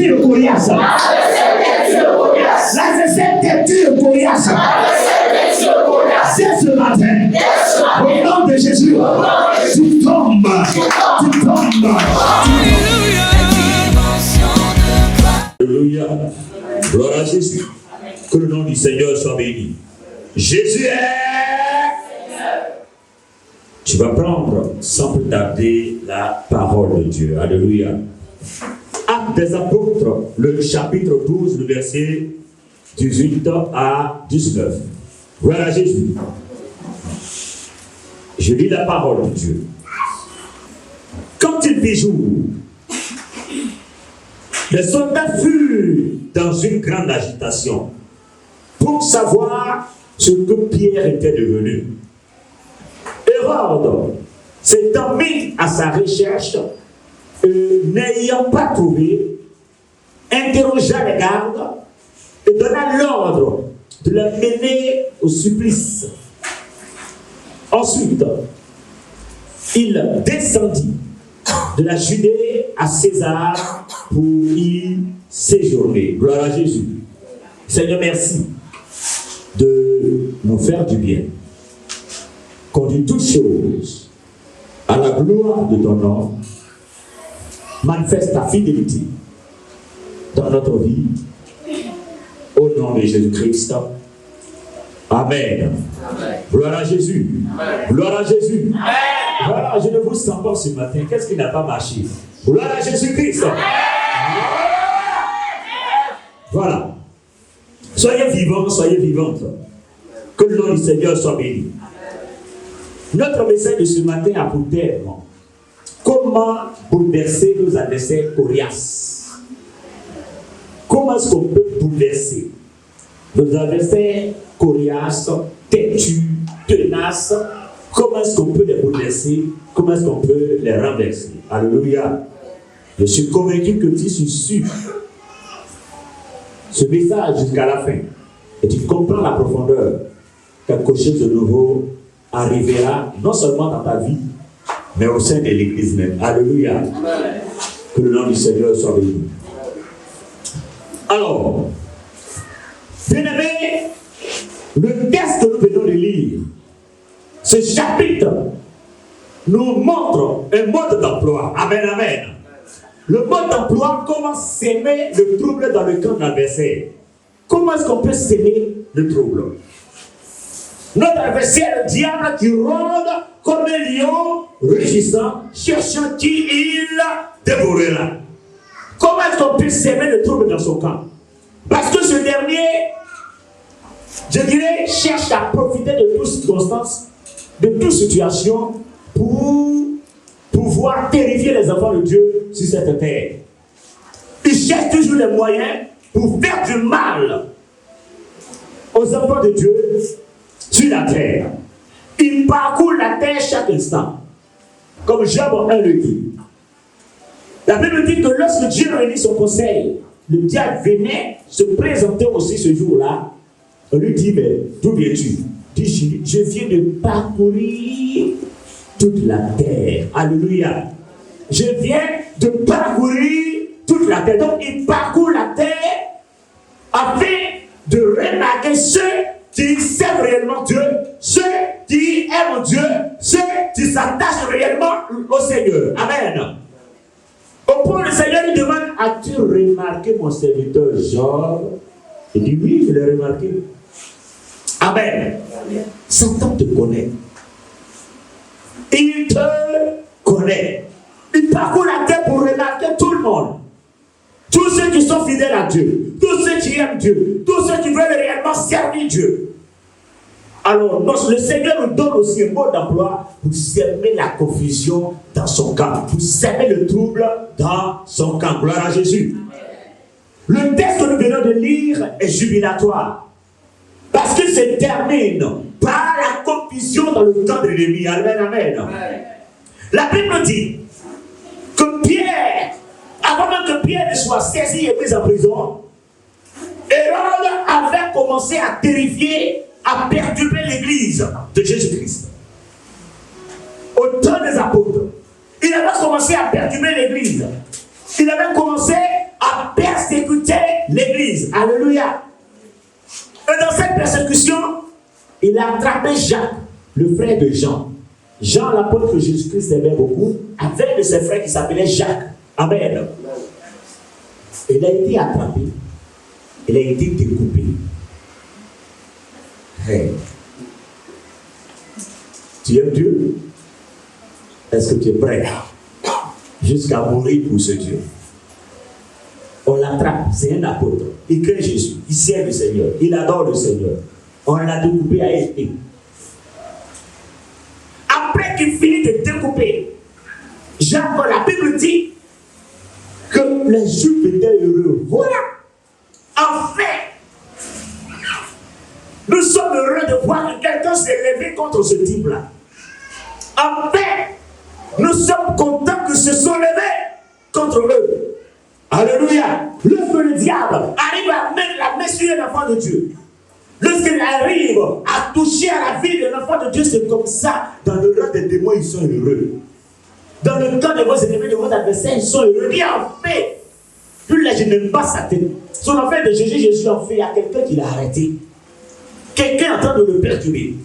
têtu de Goliath. L'adversaire têtu de Goliath. C'est ce matin. Au nom de Jésus. Tu tombes. Tu tombes. Alléluia. Gloire à Jésus. Que le nom du Seigneur soit béni. Jésus est. Tu vas prendre sans plus tarder la parole de Dieu. Alléluia. Actes des apôtres, le chapitre 12, le verset 18 à 19. Voilà Jésus. Je lis la parole de Dieu. Quand il fit jour, les soldats furent dans une grande agitation pour savoir ce que Pierre était devenu. Hérode s'étant mis à sa recherche, n'ayant pas trouvé, interrogea les gardes et donna l'ordre de le mener au supplice. Ensuite, il descendit de la Judée à César pour y séjourner. Gloire à Jésus. Seigneur, merci de nous faire du bien. Conduis toutes choses à la gloire de ton nom. Manifeste ta fidélité dans notre vie. Au nom de Jésus-Christ. Amen. Amen. Gloire à Jésus. Amen. Gloire à Jésus. Amen. Voilà, je ne vous sens pas ce matin. Qu'est-ce qui n'a pas marché? Gloire à Jésus-Christ. Voilà. Soyez vivants, soyez vivantes. Que le nom du Seigneur soit béni. Notre message de ce matin a pour thème comment bouleverser nos adversaires coriaces. Comment est-ce qu'on peut bouleverser nos adversaires coriaces, têtus, tenaces? Comment est-ce qu'on peut les bouleverser? Comment est-ce qu'on peut les renverser? Alléluia. Je suis convaincu que tu suis ce message jusqu'à la fin et tu comprends la profondeur. Quelque chose de nouveau arrivera non seulement dans ta vie, mais au sein de l'Église même. Alléluia. Amen. Que le nom du Seigneur soit béni. Alors, bien-aimés, le texte que nous venons de lire, ce chapitre nous montre un mode d'emploi. Amen, amen. Le mode d'emploi, comment s'aimer le trouble dans le camp de l'adversaire. Comment est-ce qu'on peut s'aimer le trouble? Notre adversaire, le diable, qui rôde comme un lion rugissant, cherchant qui il dévorera. Comment est-ce qu'on peut s'aimer le trouble dans son camp? Parce que ce dernier, je dirais, cherche à profiter de toute circonstance, de toute situation, pour pouvoir terrifier les enfants de Dieu sur cette terre. Il cherche toujours les moyens pour faire du mal aux enfants de Dieu sur la terre. Il parcourt la terre chaque instant, comme Job 1 le dit. La Bible dit que lorsque Dieu réunit son conseil, le diable venait se présenter aussi ce jour-là. On lui dit, mais d'où viens-tu? Il dit, je viens de parcourir toute la terre. Alléluia. Je viens de parcourir toute la terre. Donc il parcourt la terre afin de remarquer ceux qui servent réellement Dieu, ceux qui aiment Dieu, ceux qui s'attachent réellement au Seigneur. Amen. Au point où le Seigneur lui demande, as-tu remarqué mon serviteur Job? Il dit, oui, je l'ai remarqué. Amen. Satan te connaît. Il te connaît. Il parcourt la terre pour remarquer tout le monde. Tous ceux qui sont fidèles à Dieu, tous ceux qui aiment Dieu, tous ceux qui veulent réellement servir Dieu. Alors, le Seigneur nous donne aussi un mot d'emploi pour semer la confusion dans son camp, pour semer le trouble dans son camp. Gloire à Jésus. Le texte que nous venons de lire est jubilatoire. Parce qu'il se termine par la confusion dans le camp de l'ennemi. Amen, amen. La Bible dit que Pierre, avant même que Pierre ne soit saisi et mis en prison, Hérode avait commencé à terrifier, à perturber l'église de Jésus-Christ. Au temps des apôtres, il avait commencé à perturber l'église. Il avait commencé à persécuter persécuté l'église. Alléluia. Et dans cette persécution, il a attrapé Jacques, le frère de Jean. Jean, l'apôtre que Jésus-Christ aimait beaucoup, avait un de ses frères qui s'appelait Jacques. Amen. Il a été attrapé. Il a été découpé. Hey. Tu aimes Dieu? Est-ce que tu es prêt jusqu'à mourir pour ce Dieu? On l'attrape, c'est un apôtre. Il craint Jésus, il sert le Seigneur, il adore le Seigneur. On l'a découpé à épée. Après qu'il finit de découper, Jacques, la Bible dit que les Juifs étaient heureux. Voilà. Enfin, nous sommes heureux de voir que quelqu'un s'est levé contre ce type-là. Enfin, nous sommes contents qu'ils se sont levés contre eux. Alléluia. Lorsque le diable arrive à mettre la main sur un enfant de Dieu, lorsqu'il arrive à toucher à la vie de l'enfant de Dieu, c'est comme ça. Dans le rang des démons, ils sont heureux. Dans le cas de vos ennemis, de vos adversaires, ils sont heureux. Et en fait, plus là, je n'aime pas sa tête. Son affaire de Jésus, en fait, il y a quelqu'un qui l'a arrêté. Quelqu'un est en train de le perturber.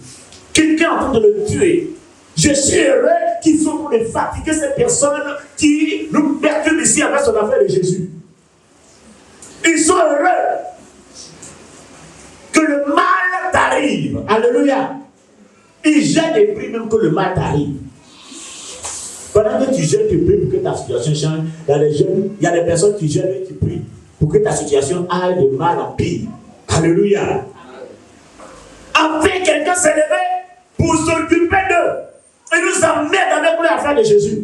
Quelqu'un est en train de le tuer. Je suis heureux qu'ils sont pour les fatiguer ces personnes qui nous perturbent ici avec son affaire de Jésus. Ils sont heureux que le mal t'arrive. Alléluia. Ils jettent et prient même que le mal t'arrive. Pendant que tu jettes et pries pour que ta situation change, il y a des personnes qui jettent et qui prient pour que ta situation aille de mal en pire. Alléluia. Enfin, quelqu'un s'est levé pour s'occuper d'eux. Et nous emmène avec l'affaire de Jésus.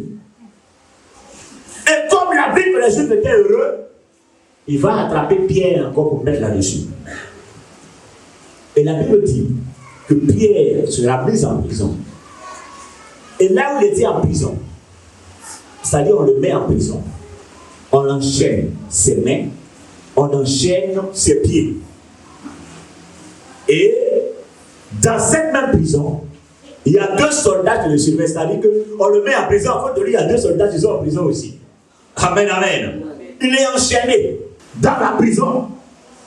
Et comme la Bible, les Juifs étaient heureux, il va attraper Pierre encore pour mettre là-dessus. Et la Bible dit que Pierre sera mis en prison. Et là où il était en prison, c'est-à-dire on le met en prison, on enchaîne ses mains, on enchaîne ses pieds. Et dans cette même prison, il y a 2 soldats qui le suivent. C'est-à-dire qu'on le met en prison. En fait, il y a 2 soldats qui sont en prison aussi. Amen, amen. Il est enchaîné dans la prison.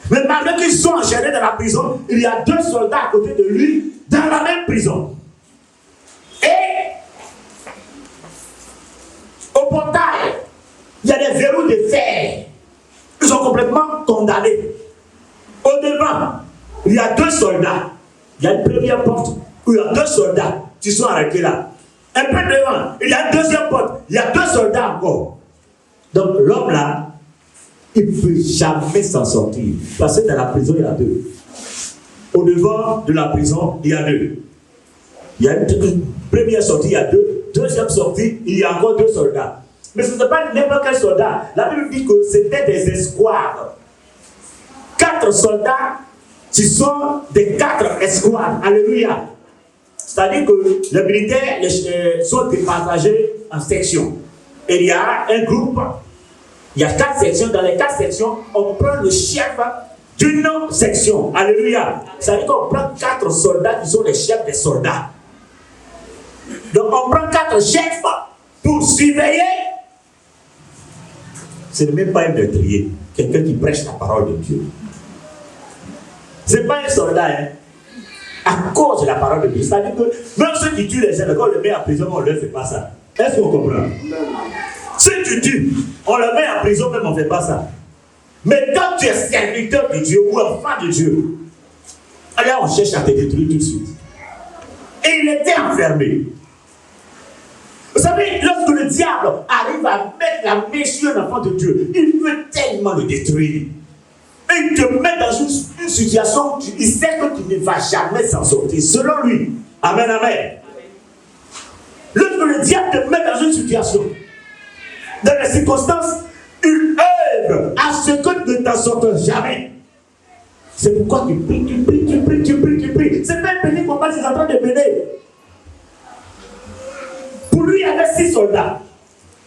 Mais malgré qu'ils sont enchaînés dans la prison, il y a 2 soldats à côté de lui dans la même prison. Et au portail, il y a des verrous de fer. Ils sont complètement condamnés. Au devant, il y a 2 soldats. Il y a une première porte où il y a 2 soldats qui sont arrêtés là. Un peu devant, il y a une deuxième porte. Il y a 2 soldats encore. Donc l'homme là, il ne peut jamais s'en sortir. Parce que dans la prison, il y a 2. Au devant de la prison, il y a 2. Il y a une première sortie, il y a 2. Deuxième sortie, il y a encore 2 soldats. Mais ce n'est pas n'importe quel soldat. La Bible dit que c'était des escouades. 4 soldats, ce sont des 4 escouades. Alléluia. C'est-à-dire que les militaires sont départagés en sections. Et il y a un groupe, il y a 4 sections. Dans les 4 sections, on prend le chef d'une section. Alléluia. C'est-à-dire qu'on prend 4 soldats qui sont les chefs des soldats. Donc on prend 4 chefs pour surveiller. Ce n'est même pas un meurtrier, quelqu'un qui prêche la parole de Dieu. Ce n'est pas un soldat, hein. À cause de la parole de Dieu. C'est-à-dire que même ceux qui tuent les gens, quand on le met en prison, on ne leur fait pas ça. Est-ce qu'on comprend? Si tu tues, on le met en prison, même on ne fait pas ça. Mais quand tu es serviteur de Dieu ou enfant de Dieu, là on cherche à te détruire tout de suite. Et il était enfermé. Vous savez, lorsque le diable arrive à mettre la main sur un enfant de Dieu, il veut tellement le détruire. Et il te met dans une situation où il sait que tu ne vas jamais s'en sortir, selon lui. Amen, amen. Lorsque le diable te met dans une situation, dans les circonstances, il œuvre à ce que tu ne t'en sortes jamais. C'est pourquoi tu pries, tu pries, tu pries, tu pries, tu pries. C'est pas un petit combat, c'est en train de mener. Pour lui, il y avait 6 soldats.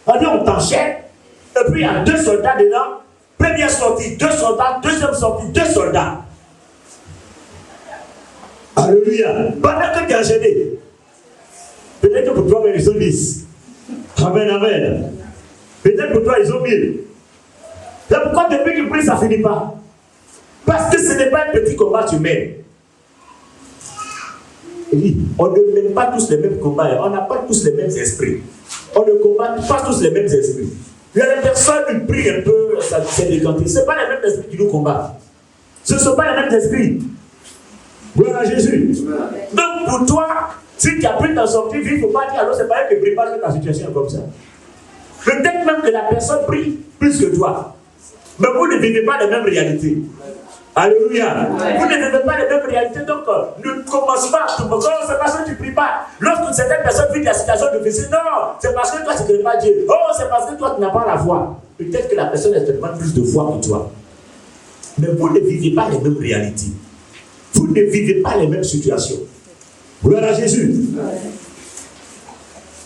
On t'enchaîne, et puis il y a 2 soldats dedans. Première sortie, 2 soldats. Deuxième sortie, 2 soldats. Alléluia. Pendant que tu es enchaîné, peut-être que pour toi, ils sont 10. Amen, amen. Peut-être pour toi, ils ont 1000. C'est pourquoi depuis que tu pries, ça ne finit pas. Parce que ce n'est pas un petit combat que tu mènes. On ne mène pas tous les mêmes combats. On n'a pas tous les mêmes esprits. On ne combat pas tous les mêmes esprits. Il y a des personnes qui prient un peu, ça s'est décanté. Ce ne sont pas les mêmes esprits qui nous combattent. Ce ne sont pas les mêmes esprits. Gloire à Jésus. Donc pour toi, si tu as pris ta sortie, il ne faut pas dire alors c'est pas elle qui prie parce que ta situation est comme ça. Peut-être même que la personne prie plus que toi. Mais vous ne vivez pas les mêmes réalités. Alléluia. Vous ne vivez pas les mêmes réalités, donc ne commence pas à tout monde. C'est parce que tu ne pries pas. Lorsque certaines personnes vivent la situation difficile, non, c'est parce que toi tu ne connais pas Dieu. Oh, c'est parce que toi tu n'as pas la foi. Peut-être que la personne a tellement plus de foi que toi. Mais vous ne vivez pas les mêmes réalités. Vous ne vivez pas les mêmes situations. Gloire à Jésus.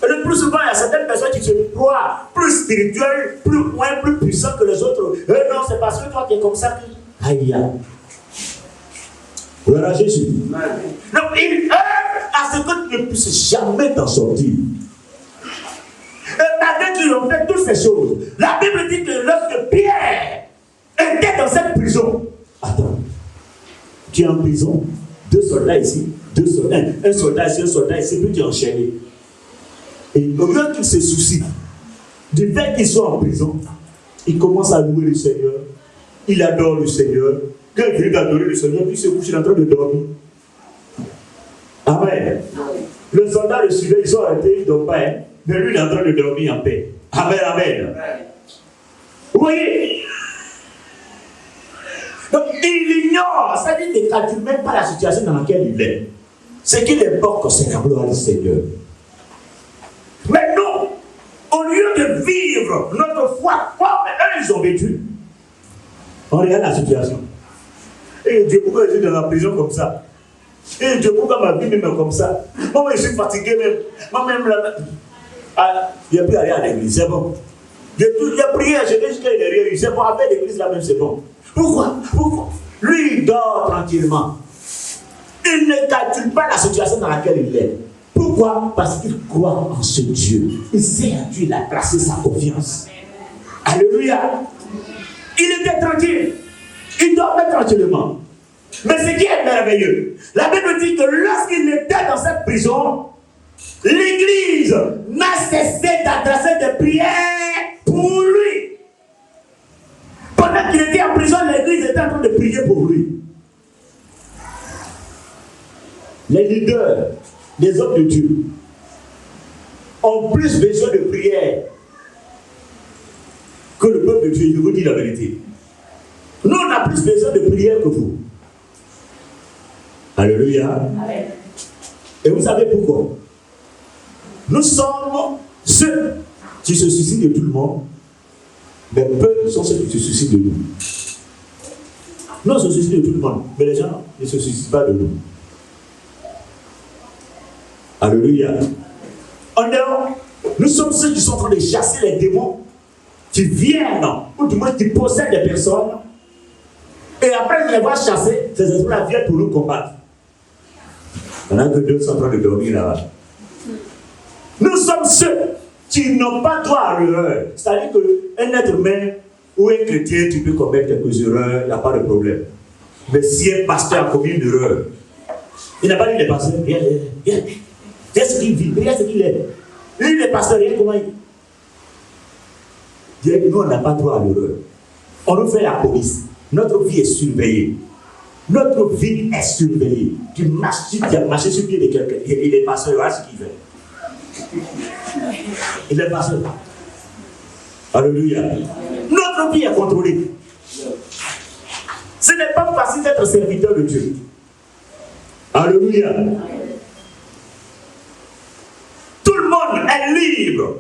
Et le plus souvent, il y a certaines personnes qui se croient plus spirituelles, plus puissantes que les autres. Et non, c'est parce que toi tu es comme ça que. Aïe. Gloire à Jésus. Donc il œuvre à ce que tu ne puisses jamais t'en sortir. Et malgré qu'ils ont fait toutes ces choses, la Bible dit que lorsque Pierre était dans cette prison, attends, tu es en prison, 2 soldats ici, 2 soldats, un soldat ici, un soldat ici, puis tu es enchaîné. Et au lieu qu'il se soucie du fait qu'ils sont en prison, il commence à louer le Seigneur. Il adore le Seigneur. Quand il finit d'adorer le Seigneur, puis il se couche, il est en train de dormir. Amen. Le soldat le suivait, ils sont arrêtés, ils ne dorment pas, hein? Mais lui, il est en train de dormir en paix. Amen, amen. Vous voyez? Donc, il ignore, ça dit qu'il ne calcule même pas la situation dans laquelle il est. Ce qu'il importe, c'est la gloire du Seigneur. Mais nous, au lieu de vivre notre foi comme eux, ils ont vécu, on regarde la situation. Et Dieu, pourquoi je suis dans la prison comme ça? Et Dieu, pourquoi ma vie même est comme ça? Moi, je suis fatigué même. Moi-même, là, il n'y a plus à aller à l'église, c'est bon. Il a prié, je dis qu'il est réussi, c'est bon, avec l'église là même, c'est bon. Pourquoi? Lui, il dort tranquillement. Il ne calcule pas la situation dans laquelle il est. Pourquoi? Parce qu'il croit en ce Dieu. Il sait à Dieu, il a placé sa confiance. Alléluia. Il était tranquille. Il dormait tranquillement. Mais ce qui est merveilleux, la Bible dit que lorsqu'il était dans cette prison, l'Église n'a cessé d'adresser des prières pour lui. Pendant qu'il était en prison, l'Église était en train de prier pour lui. Les leaders, les hommes de Dieu, ont plus besoin de prières que le peuple de Dieu. Je vous dis la vérité. Nous, on a plus besoin de prières que vous. Alléluia. Amen. Et vous savez pourquoi? Nous sommes ceux qui se soucient de tout le monde, mais peu sont ceux qui se soucient de nous. Nous, on se soucie de tout le monde, mais les gens ne se soucient pas de nous. Alléluia. En dehors, nous sommes ceux qui sont en train de chasser les démons qui viennent, ou du moins qui possèdent des personnes. Et après, ils les voient chasser, ces esprits-là viennent pour nous combattre. Pendant que d'autres sont en train de dormir là-bas. Nous sommes ceux qui n'ont pas droit à l'erreur. C'est-à-dire qu'un être humain ou un chrétien, tu peux commettre quelques erreurs, il n'y a pas de problème. Mais si un pasteur a commis une erreur, il n'a pas dit les pasteurs, regarde ce qu'il vit, regarde ce qu'il est. Lui, les pasteurs, regarde comment il. Dieu, nous, on n'a pas droit à l'erreur. On nous fait la police. Notre vie est surveillée. Notre vie est surveillée. Tu as marché sur le pied de quelqu'un. Il est pasteur, voilà ce qu'il fait. Il est pasteur. Alléluia. Notre vie est contrôlée. Ce n'est pas facile d'être serviteur de Dieu. Alléluia. Tout le monde est libre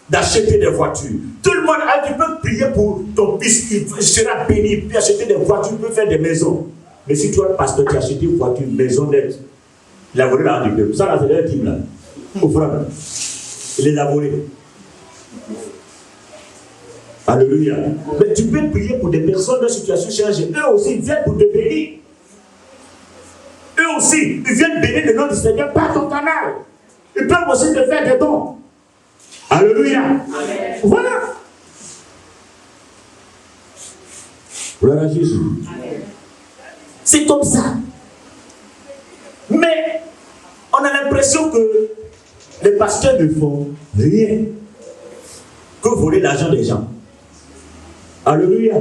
d'acheter des voitures. Tout le monde, tu peux prier pour ton fils, il sera béni, il peut acheter des voitures, il peut faire des maisons. Mais si toi, pasteur, tu as acheté une voiture, une maison d'aide, il a volé l'argent du peuple. Ça, là, c'est leur team, là. Au frère. Il les a volés. Alléluia. Mais tu peux prier pour des personnes de situation changée. Eux aussi, ils viennent pour te bénir. Eux aussi, ils viennent bénir le nom du Seigneur par ton canal. Ils peuvent aussi te faire des dons. Alléluia. Amen. Voilà. Gloire à Jésus. C'est comme ça. Mais on a l'impression que les pasteurs ne font rien que voler l'argent des gens. Alléluia.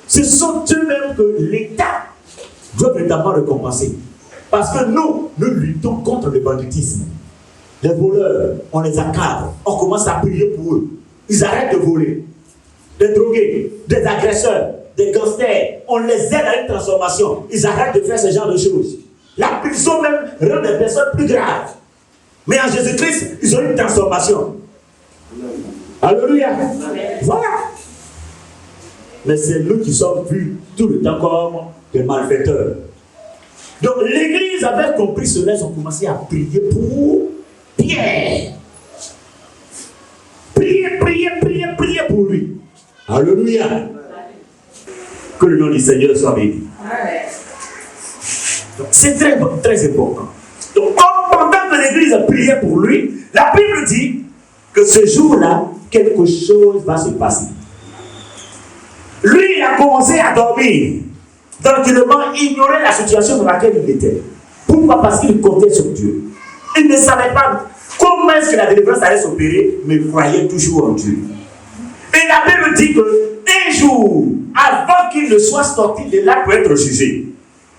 Ce sont eux-mêmes que l'État doit véritablement récompenser. Parce que nous luttons contre le banditisme. Les voleurs, on les accadre. On commence à prier pour eux. Ils arrêtent de voler. Des drogués, des agresseurs, des gangsters, on les aide à une transformation. Ils arrêtent de faire ce genre de choses. La prison même rend des personnes plus graves. Mais en Jésus-Christ, ils ont une transformation. Alléluia. Voilà. Mais c'est nous qui sommes vus tout le temps comme des malfaiteurs. Donc l'église avait compris cela, ils ont commencé à prier pour Pierre. Priez pour lui. Alléluia. Que le nom du Seigneur soit béni. C'est très important. Donc pendant que l'église priait pour lui, la Bible dit que ce jour-là, quelque chose va se passer. Lui, il a commencé à dormir. Tranquillement, ignorer la situation dans laquelle il était. Pourquoi? Parce qu'il comptait sur Dieu. Il ne savait pas comment est-ce que la délivrance allait s'opérer, mais il croyait toujours en Dieu. Et la Bible dit qu'un jour, avant qu'il ne soit sorti de là pour être jugé,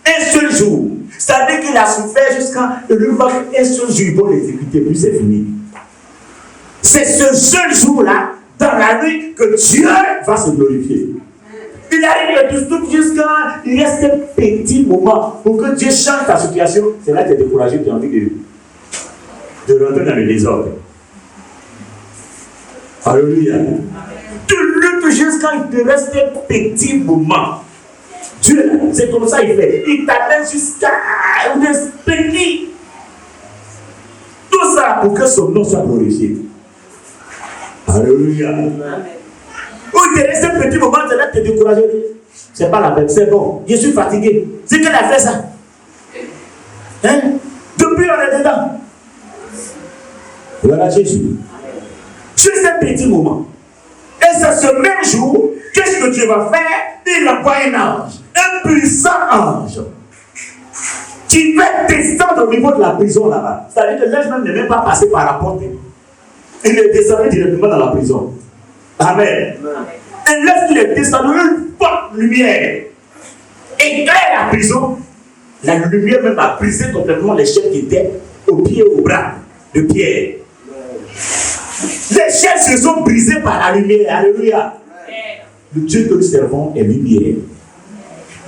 un seul jour, c'est-à-dire qu'il a souffert jusqu'à lui manque un seul jour, il va l'exécuter, puis c'est fini. C'est ce seul jour-là, dans la nuit, que Dieu va se glorifier. Il arrive de tout jusqu'à il reste un petit moment pour que Dieu change ta situation. C'est là que tu es découragé, tu as envie de rentrer dans le désordre. Alléluia. Tu luttes jusqu'à il te reste un petit moment. Dieu, c'est comme ça il fait. Il t'amène jusqu'à un petit. Tout ça pour que son nom soit glorifié. Alléluia. Ou il te reste un petit moment, c'est là que tu es découragé. C'est pas la peine, c'est bon. Je suis fatigué. C'est qu'elle a fait ça. Hein? Depuis on est dedans. Voilà Jésus. Juste un petit moment. Et c'est ce même jour, qu'est-ce que Dieu va faire? Il envoie un ange, un puissant ange, qui va descendre au niveau de la prison là-bas. C'est-à-dire que l'ange même n'est même pas passé par la porte. Il est descendu directement dans la prison. Amen. Et lorsqu'il est descendu, une forte lumière éclaire la prison. La lumière même a brisé complètement les chaînes qui étaient aux pieds et aux bras de Pierre. Les chaînes se sont brisées par la lumière. Alléluia. Le Dieu que nous servons est lumière.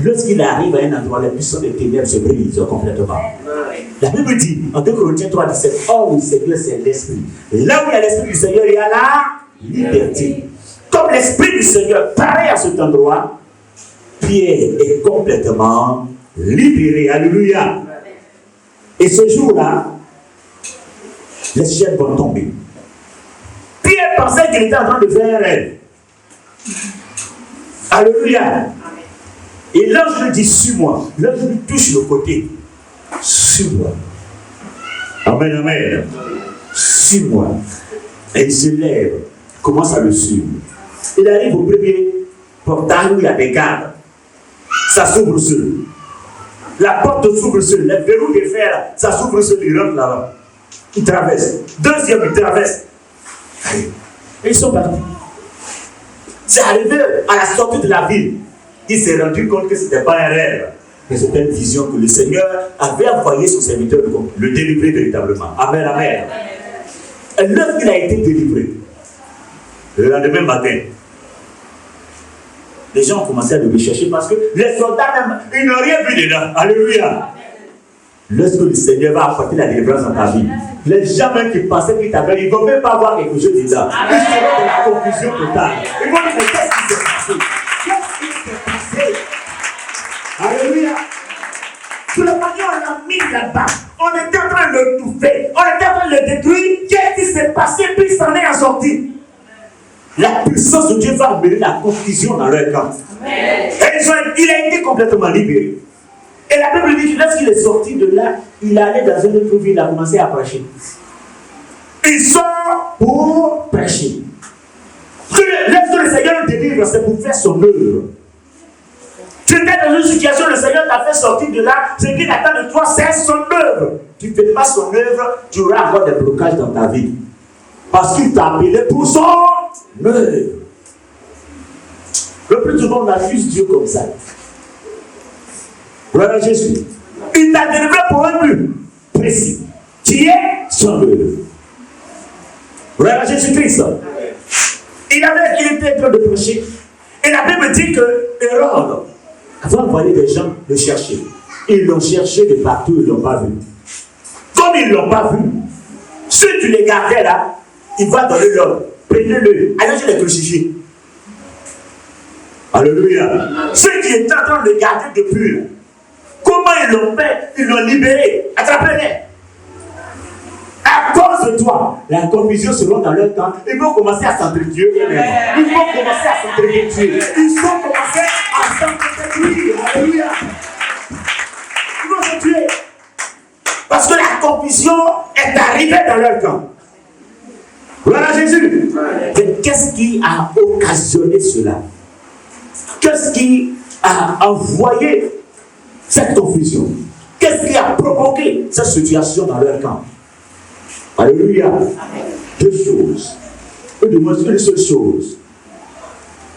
Lorsqu'il arrive à un endroit, les puissants des ténèbres se brisent complètement. La Bible dit, en 2 Corinthiens 3,17, oh, le Seigneur, c'est l'Esprit. Et là où il y a l'Esprit du Seigneur, il y a la liberté. Comme l'Esprit du Seigneur paraît à cet endroit, Pierre est complètement libéré. Alléluia. Et ce jour-là, les chaînes vont tomber. Pierre pensait qu'il était en train de faire un rêve. Alléluia. Et l'ange lui dit, suis-moi. L'ange lui touche le côté. Suis-moi. Amen, amen. Suis-moi. Et il se lève, commence à le suivre. Il arrive au premier portail où il y a des gardes. Ça s'ouvre seul. La porte s'ouvre seul. Les verrous de fer, ça s'ouvre seul. Il rentre là-bas. Il traverse. Deuxième, il traverse. Et ils sont partis. C'est arrivé à la sortie de la ville. Il s'est rendu compte que ce n'était pas un rêve, mais c'était une vision que le Seigneur avait envoyé son serviteur pour le délivrer véritablement. Amen, amen. Et lorsqu'il a été délivré, le lendemain matin, les gens ont commencé à le rechercher parce que les soldats même, ils n'ont rien vu dedans. Alléluia. Lorsque le Seigneur va apporter la délivrance dans ta vie, les gens même qui pensaient qu'ils t'avaient, ils ne vont même pas voir quelque chose dedans. Ils seront dans la confusion totale. Ils vont dire, mais qu'est-ce qui s'est passé? Qu'est-ce qui s'est passé? Alléluia. Tout le monde, on l'a mis là-bas. On était en train de le touffer. On était en train de le détruire. Qu'est-ce qui s'est passé? Puis il s'en est sorti. La puissance de Dieu va amener la confusion dans leur camp. Et il a été complètement libéré. Et la Bible dit que lorsqu'il est sorti de là, il allait dans une autre ville, il a commencé à prêcher. Il sort pour prêcher. Lorsque le Seigneur le délivre, c'est pour faire son œuvre. Tu étais dans une situation, le Seigneur t'a fait sortir de là. Ce qu'il attend de toi, c'est son œuvre. Tu ne fais pas son œuvre, tu auras encore des blocages dans ta vie. Parce qu'il t'a appelé pour son œuvre. Le plus souvent, on accuse Dieu comme ça. Gloire à Jésus. Il t'a délivré pour un but précis. Qui est son œuvre. Gloire à Jésus-Christ. Il était en train de prêcher. Et la Bible dit que Hérode avait envoyé des gens le chercher. Ils l'ont cherché de partout, ils ne l'ont pas vu. Comme ils ne l'ont pas vu, si tu les gardais là, il va donner l'ordre. Prenez-le, allez les crucifier. Alléluia. Ceux qui étaient en train de le garder depuis, comment ils l'ont fait? Ils l'ont libéré. Attrapez-les. À cause de toi, la confusion sera dans leur temps. Ils vont commencer à s'entretuer. Ils vont commencer à s'entretuer. Ils vont commencer à s'entretuer. Alléluia. Ils vont se tuer. Parce que la confusion est arrivée dans leur camp. Gloire à Jésus. Mais qu'est-ce qui a occasionné cela? Qu'est-ce qui a envoyé cette confusion? Qu'est-ce qui a provoqué cette situation dans leur camp? Alléluia. Deux choses. Une seule chose.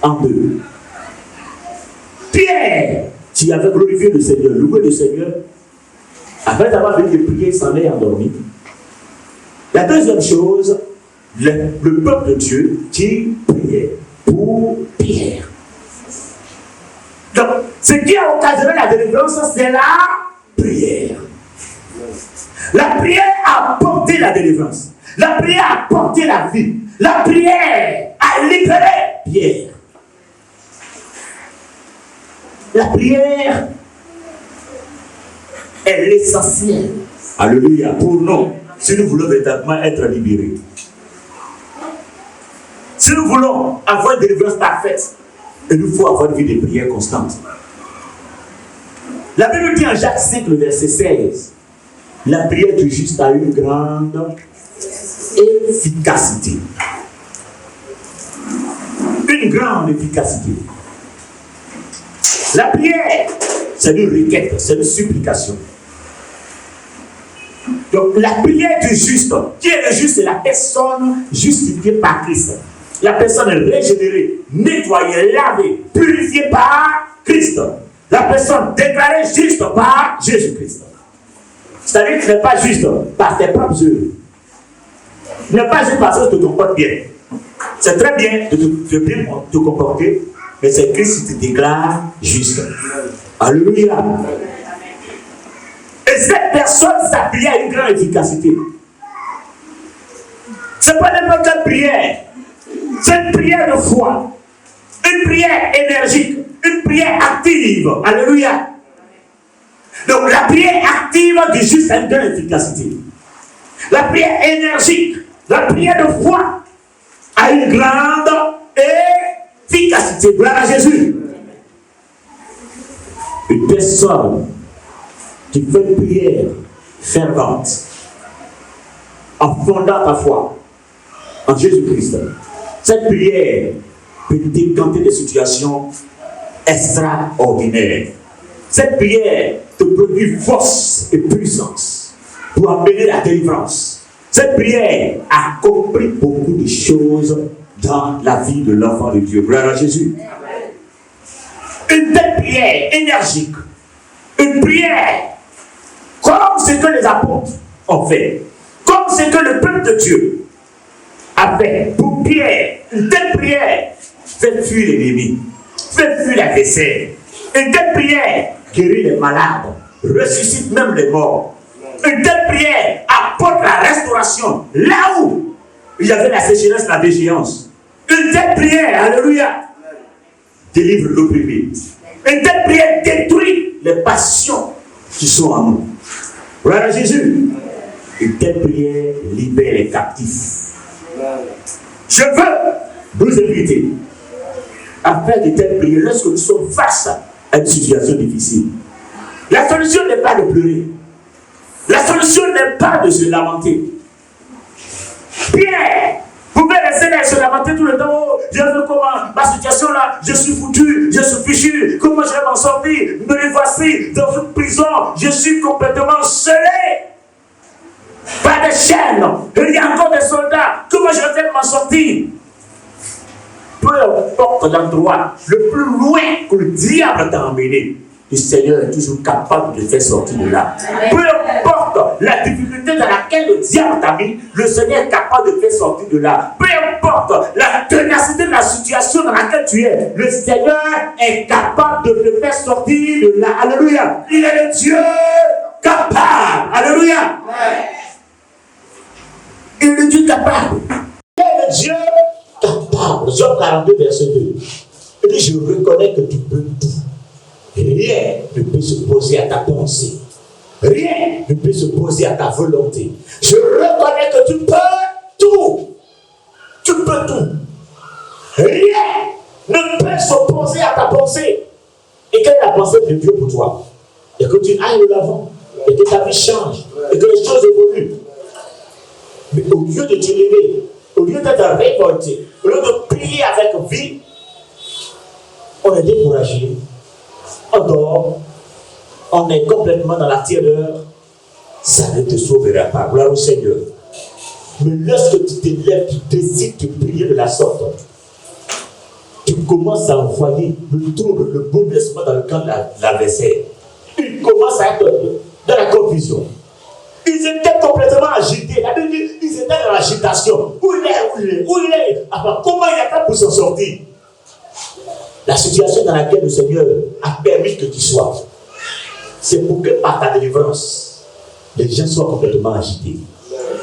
En deux. Pierre, qui avait glorifié le Seigneur, loué le Seigneur, après avoir fini de prier, s'en est endormi. La deuxième chose, le peuple de Dieu qui priait pour Pierre. Donc, ce qui a occasionné la délivrance, c'est la prière. La prière a porté la délivrance. La prière a porté la vie. La prière a libéré Pierre. La prière est l'essentiel. Alléluia. Pour nous, si nous voulons véritablement être libérés. Si nous voulons avoir une délivrance parfaite, il nous faut avoir une vie de prière constante. La Bible dit en Jacques 5, le verset 16, la prière du juste a une grande efficacité. Une grande efficacité. La prière, c'est une requête, c'est une supplication. Donc la prière du juste, qui est le juste? C'est la personne justifiée par Christ. La personne est régénérée, nettoyée, lavée, purifiée par Christ. La personne déclarée juste par Jésus-Christ. C'est-à-dire que tu n'es pas juste par tes propres œuvres. Tu n'es pas juste parce que tu te comportes bien. C'est très bien de bien te comporter, mais c'est Christ qui te déclare juste. Alléluia. Et cette personne, sa prière a une grande efficacité. Ce n'est pas n'importe quelle prière. C'est une prière de foi. Une prière énergique. Une prière active. Alléluia. Donc la prière active du juste a une grande efficacité. La prière énergique, la prière de foi a une grande efficacité. Gloire à Jésus. Une personne qui fait une prière fervente en fondant ta foi en Jésus-Christ. Cette prière peut décanter des situations extraordinaires. Cette prière te produit force et puissance pour amener la délivrance. Cette prière accomplit beaucoup de choses dans la vie de l'enfant de Dieu. Gloire à Jésus. Une telle prière énergique, une prière comme ce que les apôtres ont fait, comme ce que le peuple de Dieu a fait pour Pierre. Une telle prière fait fuir l'ennemi, fait fuir l'adversaire. Une telle prière guérit les malades, ressuscite même les morts. Une telle prière apporte la restauration là où il y avait la sécheresse, la déchéance. Une telle prière, alléluia, délivre l'opprimé. Une telle prière détruit les passions qui sont en nous. Gloire à Jésus. Une telle prière libère les captifs. Je veux vous inviter à faire de telles prières lorsque nous sommes face à une situation difficile. La solution n'est pas de pleurer. La solution n'est pas de se lamenter. Pierre Vous pouvez rester là et se lamenter tout le temps. Oh, je veux comment, ma situation là, je suis foutu, je suis fichu, comment je vais m'en sortir? Me voici dans une prison, je suis complètement scellé. Pas de chaînes, il y a encore des soldats, comment je vais m'en sortir? Peu importe l'endroit, le plus loin que le diable t'a emmené, le Seigneur est toujours capable de te faire sortir de là. Peu importe la difficulté dans laquelle le diable t'a mis, le Seigneur est capable de te faire sortir de là. Peu importe la ténacité de la situation dans laquelle tu es, le Seigneur est capable de te faire sortir de là. Alléluia. Il est le Dieu capable. Alléluia. Il est le Dieu capable. Il est le Dieu capable. Job 42, verset 2. Il dit, je reconnais que tu peux tout. Rien ne peut se poser à ta pensée. Rien ne peut se poser à ta volonté. Je reconnais que tu peux tout. Tu peux tout. Rien ne peut s'opposer à ta pensée. Et quelle est la pensée de Dieu pour toi? Et que tu ailles de l'avant. Et que ta vie change. Et que les choses évoluent. Mais au lieu de te lever, au lieu d'être révolté, au lieu de prier avec vie, on est découragé. On dort, on est complètement dans la terreur, ça ne te sauvera pas. Gloire au Seigneur. Mais lorsque tu te lèves, tu décides de prier de la sorte, tu commences à envoyer le trouble, le bouleversement dans le camp de l'adversaire. Il commence à être dans la confusion. Ils étaient complètement agités. La Bible dit, ils étaient dans l'agitation. Où il est? Alors, comment il a fait pour s'en sortir? La situation dans laquelle le Seigneur a permis que tu sois, c'est pour que par ta délivrance, les gens soient complètement agités.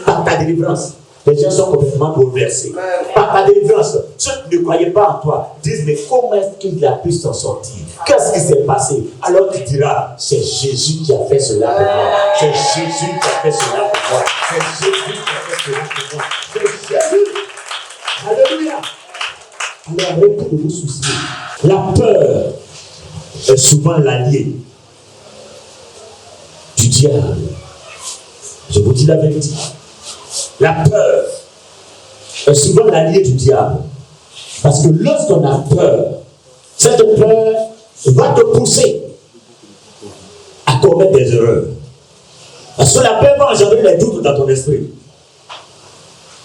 Par ta délivrance, les gens sont complètement bouleversés. Par ta délivrance, ceux qui ne croyaient pas en toi disent, mais comment est-ce qu'il a pu s'en sortir? Qu'est-ce qui s'est passé? Alors tu diras, c'est Jésus qui a fait cela pour moi. C'est Jésus qui a fait cela pour moi. C'est Jésus qui a fait cela pour moi. C'est Jésus. Alléluia. Alors arrêtez de vous soucier. La peur est souvent l'allié du diable. Je vous dis la vérité. La peur est souvent l'allié du diable. Parce que lorsqu'on a peur, cette peur va te pousser à commettre des erreurs. Parce que la peur va engendrer les doutes dans ton esprit.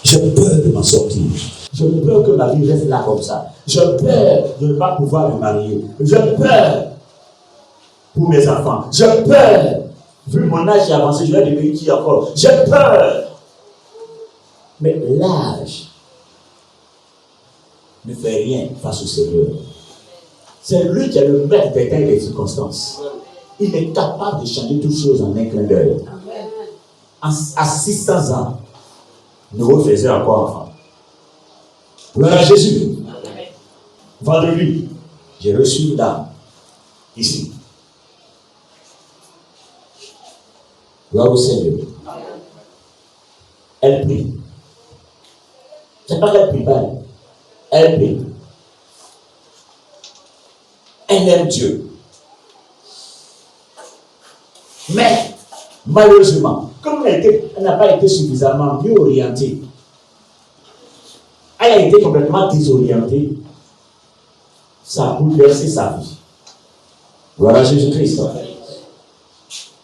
J'ai peur de m'en sortir. J'ai peur que ma vie reste là comme ça. J'ai peur de ne pas pouvoir me marier. J'ai peur pour mes enfants. J'ai peur. Vu mon âge avancé, je vais devenir qui encore? J'ai peur. Mais l'âge ne fait rien face au Seigneur. C'est lui qui est le maître des temps et des circonstances. Il est capable de changer toutes choses en un clin d'œil. À 600 ans, nous refaisions encore enfant. Gloire à Jésus. Vendredi, j'ai reçu une dame ici. Gloire au Seigneur. Elle prie. C'est pas qu'elle prie pas. Elle prie. Elle aime Dieu. Mais, malheureusement, comme elle n'a pas été suffisamment mieux orientée, elle a été complètement désorientée, ça a bouleversé sa vie. Gloire à Jésus-Christ.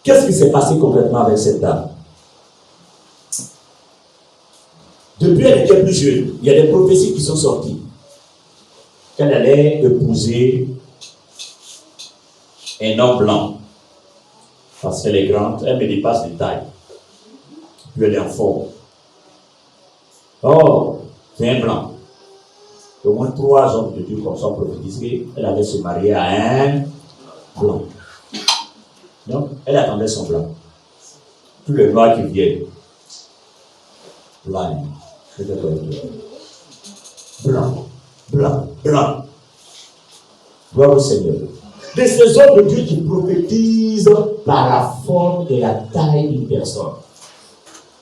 Qu'est-ce qui s'est passé complètement avec cette dame? Depuis qu'elle était plus jeune, il y a des prophéties qui sont sorties. Qu'elle allait épouser un homme blanc. Parce qu'elle est grande, elle me dépasse de taille. Puis elle est en forme. Oh, c'est un blanc. Au moins 3 hommes de Dieu comme ça prophétisé, elle allait se marier à un blanc. Donc, elle attendait son blanc. Tous les noirs qui viennent. Blanc. Blanc. Blanc. Blanc. Gloire au Seigneur. De ces hommes de Dieu qui prophétisent par la forme et la taille d'une personne.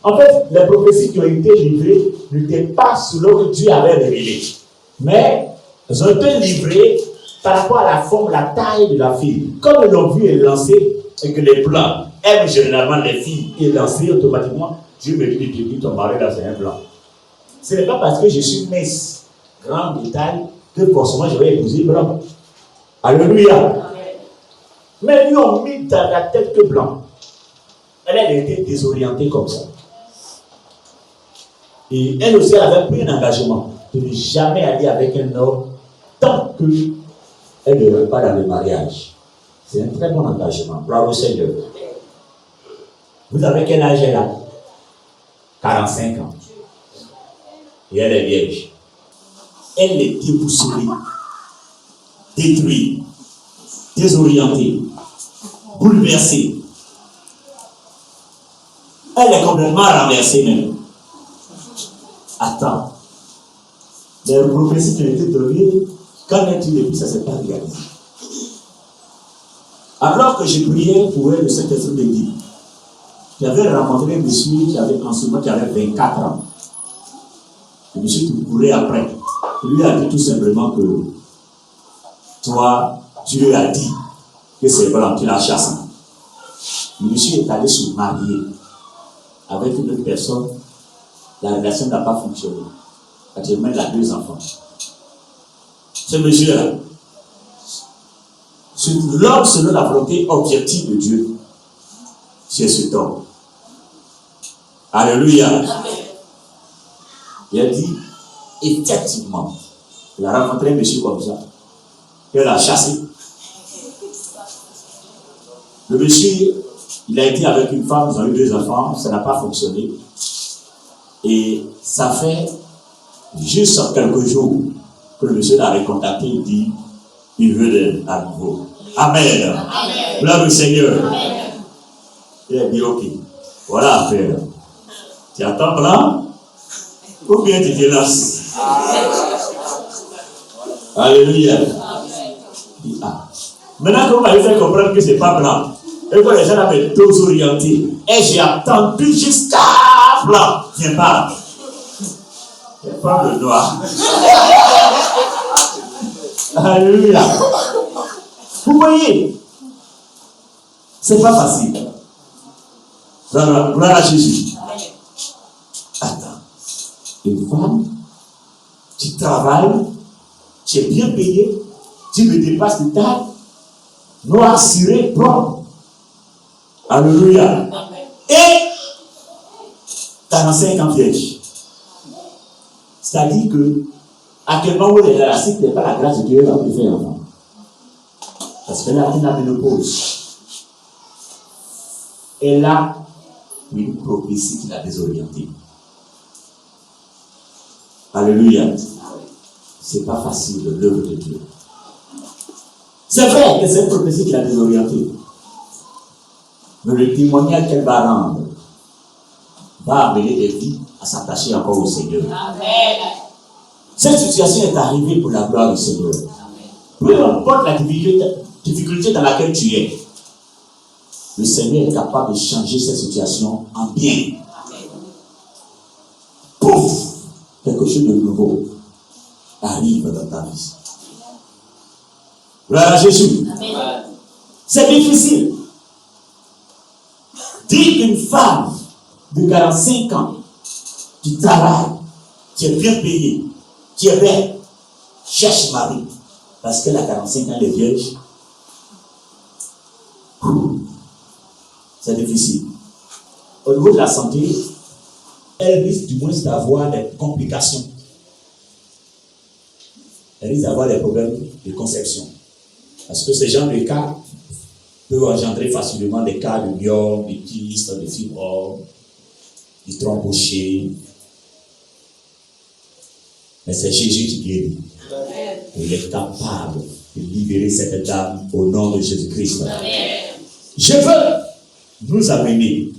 En fait, les prophéties qui ont été livrées n'étaient pas selon que Dieu avait révélé. Mais elles ont été livrées par rapport à la forme, la taille de la fille. Comme ils l'ont vu et lancé, et que les blancs aiment généralement les filles et lancées automatiquement, Dieu me dit, ton mari là c'est un blanc. Ce n'est pas parce que je suis mince, grand détail, que forcément je vais épouser blanc. Alléluia. Mais lui ont mis dans la tête que blanc. Elle a été désorientée comme ça. Et elle aussi, elle avait pris un engagement de ne jamais aller avec un homme tant qu'elle ne va pas dans le mariage. C'est un très bon engagement. Bravo Seigneur. Vous avez quel âge elle a? 45 ans. Et elle est vierge. Elle est déboussolée, détruite, désorientée, bouleversée. Elle est complètement renversée même. Attends. Les prophéties qui ont été données, quand elle dit depuis, ça ne s'est pas réalisé. Alors que j'ai prié pour elle de cet esprit de Dieu, j'avais rencontré un monsieur qui avait en ce moment qui avait 24 ans. Le monsieur qui courait après. Il lui a dit tout simplement que toi, Dieu a dit que c'est blanc, tu la chasses. Le monsieur est allé se marier avec une autre personne. La relation n'a pas fonctionné. Actuellement, il a 2 enfants. Ce monsieur-là, l'homme selon la volonté objective de Dieu, c'est cet homme. Alléluia. Il a dit, effectivement, il a rencontré un monsieur comme ça. Il l'a chassé. Le monsieur, il a été avec une femme, ils ont eu 2 enfants, ça n'a pas fonctionné. Et ça fait juste quelques jours que le monsieur l'a recontacté, il dit, il veut d'elle à nouveau. Amen. Gloire au Seigneur. Amen. Il a dit, ok, voilà l'affaire. Tu attends blanc ou bien tu te lances? Alléluia. Ah. Maintenant, comment il fait comprendre que ce n'est pas blanc? Et quand les gens avaient désorienté, et j'ai attendu jusqu'à blanc. Viens pas. Viens pas le noir. Alléluia. Vous voyez, c'est pas facile. Gloire à Jésus. Attends. Une femme, tu travailles, tu es bien payé, tu me dépasses de table, noir, ciré, propre. Alléluia. Et 45 ans vierge. C'est-à-dire que, à quel moment où elle est là, si ce n'est pas la grâce de Dieu, elle va plus faire enfant. Parce qu'elle a atteint la ménopause. Elle a une prophétie qui l'a désorientée. Alléluia. C'est pas facile l'œuvre de Dieu. C'est vrai que c'est une prophétie qui l'a désorientée. Mais le témoignage qu'elle va rendre va amener des vies à s'attacher encore au Seigneur. Amen. Cette situation est arrivée pour la gloire du Seigneur. Peu importe la difficulté dans laquelle tu es, le Seigneur est capable de changer cette situation en bien. Pouf! Quelque chose de nouveau arrive dans ta vie. Gloire à Jésus. Amen. C'est difficile. Dis qu'une femme de 45 ans qui travaille, qui est bien payée, qui est belle, cherche mari parce qu'elle a 45 ans, elle est vierge. C'est difficile. Au niveau de la santé, elle risque du moins d'avoir des complications. Elle risque d'avoir des problèmes de conception. Parce que ces genres de cas peuvent engendrer facilement des cas de myome, de kystes, de fibromes, de thrombochés. Mais c'est Jésus qui guérit. Il est capable de libérer cette dame au nom de Jésus-Christ. Je veux nous amener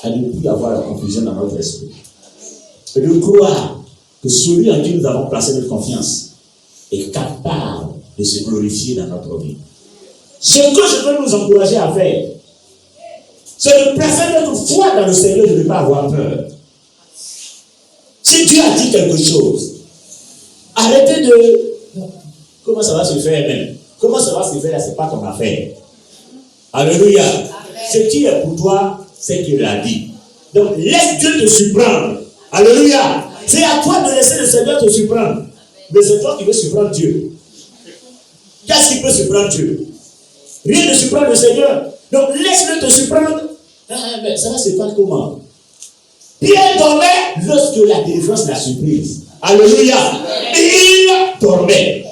à ne plus avoir la confusion dans notre esprit. Et de croire que celui en qui nous avons placé notre confiance est capable de se glorifier dans notre vie. Ce que je veux nous encourager à faire, c'est de placer notre foi dans le Seigneur, de ne pas avoir peur. Si Dieu a dit quelque chose, arrêtez de... Comment ça va se faire même? Comment ça va se faire? Ce n'est pas ton affaire. Alléluia. Ce qui est pour toi, c'est qu'il l'a dit. Donc laisse Dieu te surprendre. Alléluia. C'est à toi de laisser le Seigneur te surprendre. Mais c'est toi qui veux surprendre Dieu. Qu'est-ce qui peut surprendre Dieu? Rien ne surprend le Seigneur. Donc laisse-le te surprendre. Mais ça va se faire comment? Pierre dormait lorsque la délivrance l'a surprise. Alléluia. Il dormait.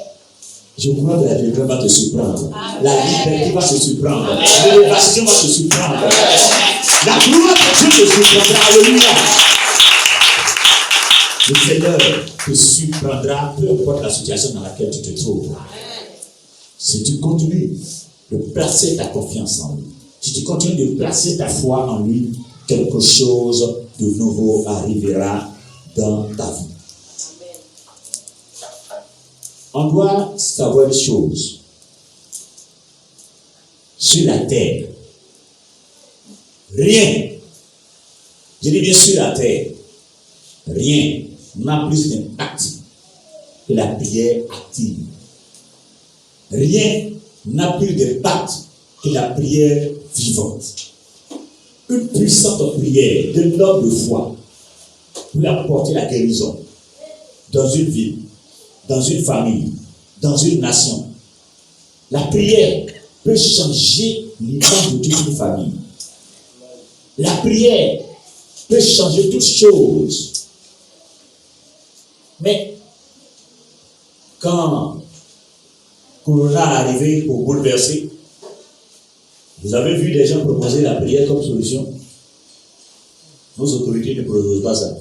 Je crois que la délivrance va te surprendre. La liberté va te surprendre. L'élévation va te surprendre. La gloire de Dieu te surprendra. Alléluia. Le Seigneur te surprendra, peu importe la situation dans laquelle tu te trouves. Si tu continues de placer ta confiance en lui, si tu continues de placer ta foi en lui, quelque chose de nouveau arrivera dans ta vie. On doit savoir des choses. Sur la terre, rien, je dis bien sur la terre, rien n'a plus d'impact que la prière active. Rien n'a plus d'impact que la prière vivante. Une puissante prière d'un homme de foi peut apporter la guérison dans une ville, dans une famille, dans une nation. La prière peut changer l'image de toute une famille. La prière peut changer toutes choses. Mais quand Corona est arrivé pour bouleverser, vous avez vu des gens proposer la prière comme solution. Nos autorités ne proposent pas ça.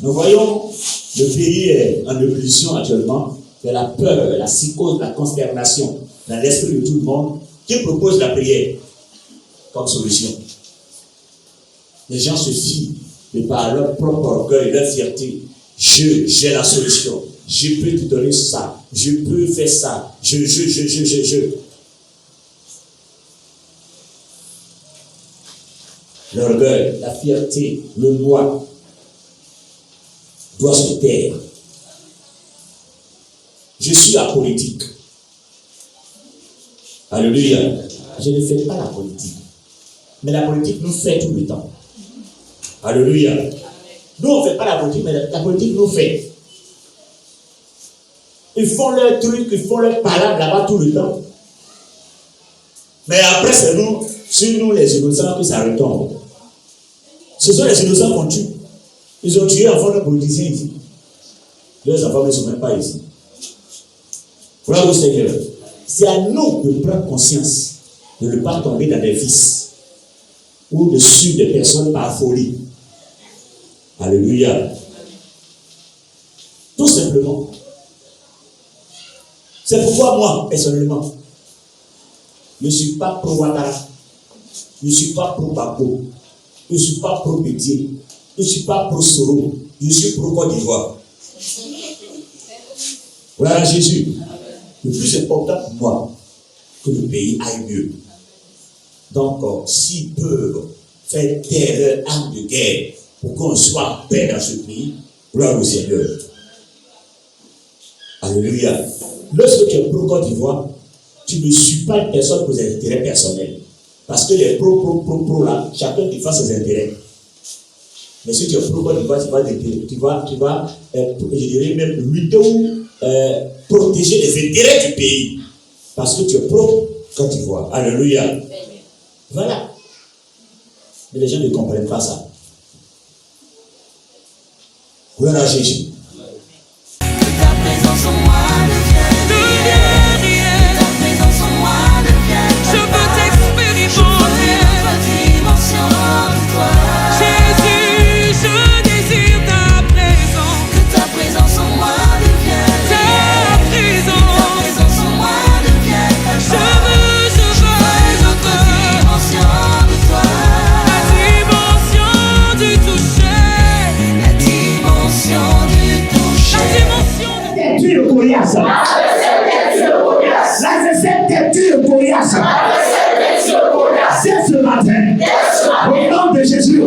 Nous voyons le pays est en ébullition actuellement, de la peur, la psychose, la consternation dans l'esprit de tout le monde, qui propose la prière comme solution. Les gens se fient de par leur propre orgueil, leur fierté. J'ai la solution. Je peux te donner ça. Je peux faire ça. Je. L'orgueil, la fierté, le moi doit se taire. Je suis apolitique. Alléluia. Je ne fais pas la politique. Mais la politique nous fait tout le temps. Alléluia. Nous, on ne fait pas la politique, mais la politique nous fait. Ils font leur truc, ils font leur palabre là-bas tout le temps. Mais après, c'est nous, sur nous les innocents, que ça retombe. Ce sont les innocents qu'on tue. Ils ont tué enfants de politiciens ici. Leurs enfants ne sont même pas ici. Voilà le Seigneur. C'est à nous de prendre conscience de ne pas tomber dans des vices ou de suivre des personnes par folie. Alléluia. Tout simplement. C'est pourquoi moi, personnellement, je ne suis pas pro-Ouattara, je ne suis pas pro-Babo, je ne suis pas pro-Bédier, je ne suis pas pro-Soro, je suis pro-Côte d'Ivoire. Voilà Jésus. Le plus important pour moi, que le pays aille mieux. Donc, s'ils peuvent faire taire leur âme de guerre pour qu'on soit en paix dans ce pays, gloire au Seigneur. Alléluia. Lorsque tu es pro-Côte d'Ivoire, tu ne suis pas une personne pour ses intérêts personnels. Parce que les pro là, chacun défend ses intérêts. Mais si tu es pro-Côte d'Ivoire, tu vas je dirais même lutter ou protéger les intérêts du pays. Parce que tu es pro-Côte d'Ivoire. Alléluia. Voilà. Mais les gens ne comprennent pas ça. Gloire à Jésus. C'est ce matin, au nom de Jésus,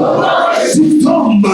tu tombes,